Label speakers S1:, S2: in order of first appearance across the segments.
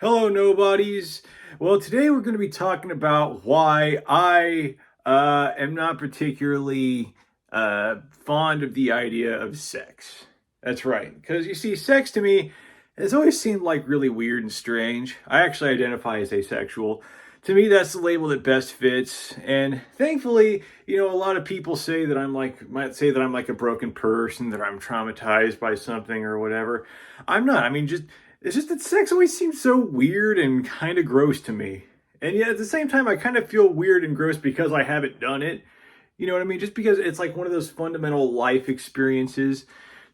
S1: Hello, nobodies. Well, today we're going to be talking about why I am not particularly fond of the idea of sex. That's right. Because you see, sex to me has always seemed like really weird and strange. I actually identify as asexual. To me, that's the label that best fits. And thankfully, a lot of people say that might say that I'm like a broken person, that I'm traumatized by something or whatever. I'm not. It's just that sex always seems so weird and kind of gross to me. And yet at the same time, I kind of feel weird and gross because I haven't done it. You know what I mean? Just because it's like one of those fundamental life experiences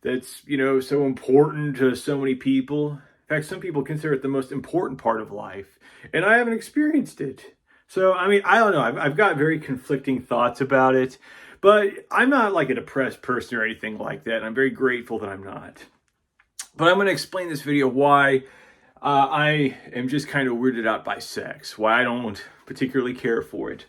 S1: that's, so important to so many people. In fact, some people consider it the most important part of life. And I haven't experienced it. So, I don't know. I've got very conflicting thoughts about it. But I'm not like a depressed person or anything like that. And I'm very grateful that I'm not. But I'm going to explain this video why I am just kind of weirded out by sex, why I don't particularly care for it.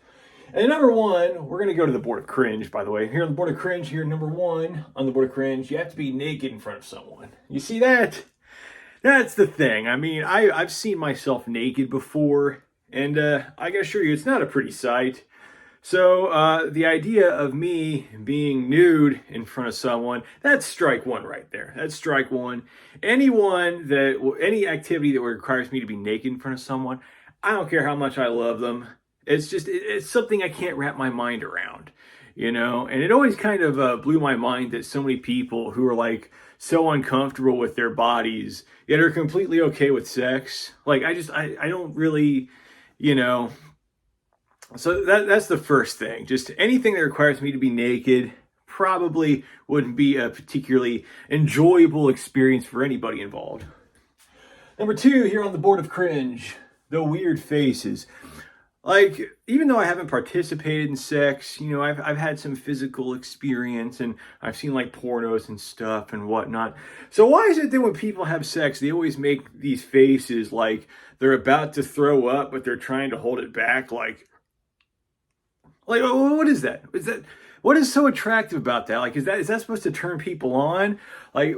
S1: And number one, we're going to go to the board of cringe, by the way. Here on the board of cringe, number one on the board of cringe, you have to be naked in front of someone. You see that? That's the thing. I've seen myself naked before, and I can assure you it's not a pretty sight. So the idea of me being nude in front of someone, that's strike one right there. That's strike one. Any activity that requires me to be naked in front of someone, I don't care how much I love them. It's something I can't wrap my mind around, and it always kind of blew my mind that so many people who are like so uncomfortable with their bodies, yet are completely okay with sex. Like, I don't really, So that's the first thing. Just anything that requires me to be naked probably wouldn't be a particularly enjoyable experience for anybody involved. Number two, here on the board of cringe, the weird faces. Like, even though I haven't participated in sex, I've had some physical experience and I've seen like pornos and stuff and whatnot. So why is it that when people have sex, they always make these faces like they're about to throw up, but they're trying to hold it back? Like, what is that? What is so attractive about that? Like, is that supposed to turn people on? Like,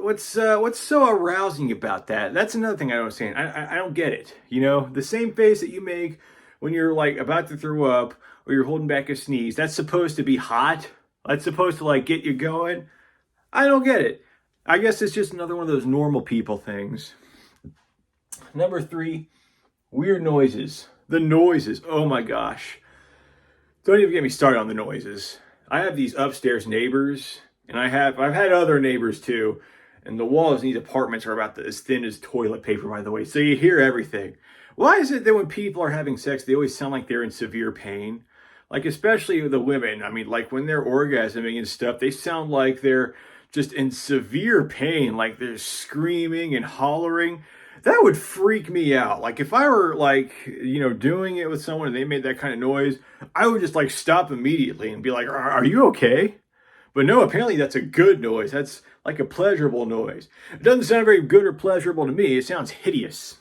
S1: what's so arousing about that? That's another thing I don't understand. I don't get it. The same face that you make when you're like about to throw up or you're holding back a sneeze, that's supposed to be hot. That's supposed to like get you going. I don't get it. I guess it's just another one of those normal people things. Number three, weird noises. The noises. Oh my gosh. Don't even get me started on the noises. I have these upstairs neighbors, and I've had other neighbors too, and the walls in these apartments are about as thin as toilet paper, by the way, so you hear everything. Why is it that when people are having sex, they always sound like they're in severe pain? Like, especially the women, like when they're orgasming and stuff, they sound like they're just in severe pain, like they're screaming and hollering. That would freak me out. Like, if I were like, doing it with someone and they made that kind of noise, I would just like stop immediately and be like, are you okay? But no, apparently that's a good noise. That's like a pleasurable noise. It doesn't sound very good or pleasurable to me. It sounds hideous.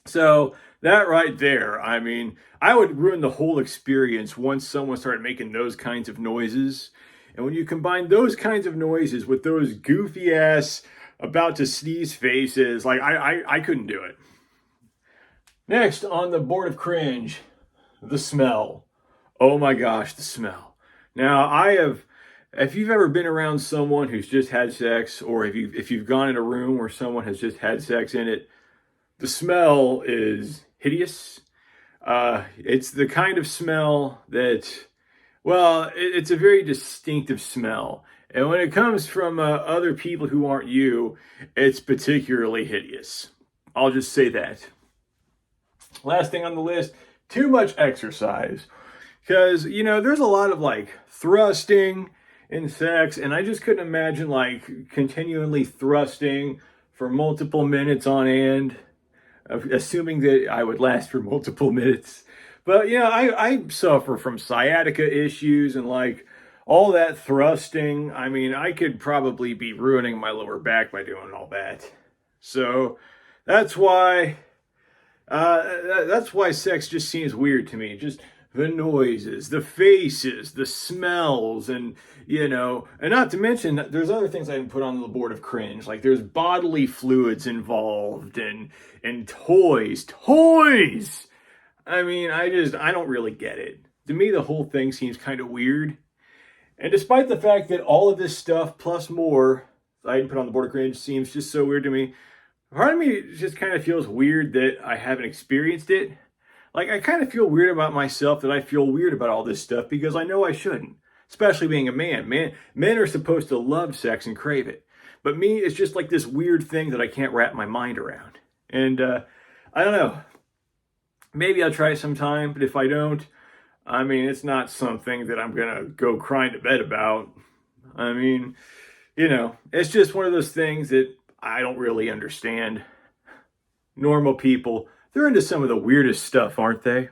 S1: So that right there, I would ruin the whole experience once someone started making those kinds of noises. And when you combine those kinds of noises with those goofy ass about to sneeze faces, like I couldn't do it. Next on the board of cringe, the smell. Oh my gosh, the smell. Now, if you've ever been around someone who's just had sex, or if you've gone in a room where someone has just had sex in it, the smell is hideous. It's the kind of smell that, well, it's a very distinctive smell. And when it comes from other people who aren't you, it's particularly hideous. I'll just say that. Last thing on the list, too much exercise. Because, there's a lot of like thrusting in sex, and I just couldn't imagine like continually thrusting for multiple minutes on end, assuming that I would last for multiple minutes. But, I suffer from sciatica issues and like all that thrusting. I could probably be ruining my lower back by doing all that. So that's why sex just seems weird to me. Just the noises, the faces, the smells, and and not to mention that there's other things I didn't put on the board of cringe. Like there's bodily fluids involved and toys. Toys! I mean, I don't really get it. To me, the whole thing seems kind of weird. And despite the fact that all of this stuff plus more I didn't put on the board of cringe seems just so weird to me, part of me just kind of feels weird that I haven't experienced it. Like, I kind of feel weird about myself that I feel weird about all this stuff because I know I shouldn't, especially being a man. Men are supposed to love sex and crave it. But me, it's just like this weird thing that I can't wrap my mind around. And I don't know. Maybe I'll try it sometime, but if I don't, I mean, it's not something that I'm going to go crying to bed about. I mean, it's just one of those things that I don't really understand. Normal people, they're into some of the weirdest stuff, aren't they?